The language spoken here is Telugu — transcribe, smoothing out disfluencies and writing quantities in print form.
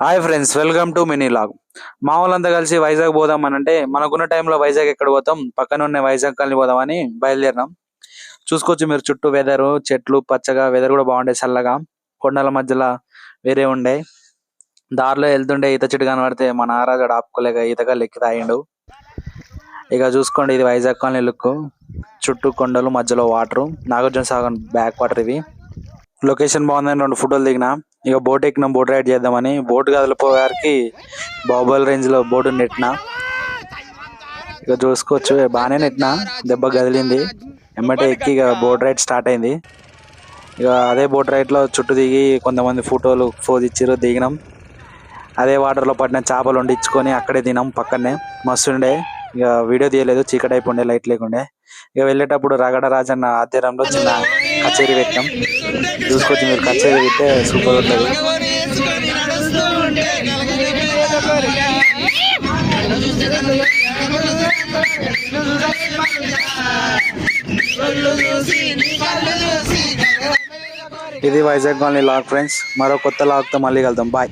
Hi friends, welcome to mini log. మా వాళ్ళంతా కలిసి వైజాగ్ పోదాం అని అంటే మనకున్న టైంలో వైజాగ్ ఎక్కడ పోతాం, పక్కన ఉన్న వైజాగ్ కాలనీ పోదామని బయలుదేరినాం. చూసుకోవచ్చు మీరు, చుట్టూ వెదర్, చెట్లు పచ్చగా, వెదర్ కూడా బాగుండే, చల్లగా, కొండల మధ్యలో వేరే ఉండే. దారిలో వెళ్తుండే ఈత చెట్టు కనబడితే మన ఆరాజాడు ఆపుకోలేక ఈతగాళ్ళు ఎక్కి తాగిండు. ఇక చూసుకోండి, ఇది వైజాగ్ కాలనీ లుక్. చుట్టూ కొండలు, మధ్యలో water, Nagarjuna Sagar back water ఇవి. లొకేషన్ బాగుందని 2 ఫోటోలు దిగిన. ఇక బోట్ ఎక్కినాం, బోట్ రైడ్ చేద్దామని. బోట్ కదిలిపోయేవారికి బాహుబలి రేంజ్ లో బోటు నెట్టిన. ఇక చూసుకోవచ్చు, బాగానే నెట్టిన, దెబ్బ కదిలింది. ఎమ్మటే ఎక్కి ఇక బోట్ రైడ్ స్టార్ట్ అయింది. ఇక అదే బోట్ రైడ్ లో చుట్టూ దిగి కొంతమంది ఫోటోలు ఫోజ్ ఇచ్చిర్రు, దిగినాం. అదే వాటర్ లో పడిన చేపలు వండించుకొని అక్కడే తినాం పక్కనే, మస్తుండే. ఇక వీడియో తీయలేదు, చీకటి అయిపోండే, లైట్ లేకుండే. ఇక వెళ్ళేటప్పుడు రగడ రాజన్న ఆధ్వర్యంలో చిన్న కచేరీ పెట్టాం. చూసుకోవచ్చు మీరు, కచేరీ పెడితే సూపర్ ఉంటుంది. ఇది వైజాగ్ కాలనీ లాగ్ ఫ్రెండ్స్. మరో కొత్త లాగ్తో మళ్ళీ కలుద్దాం. బాయ్.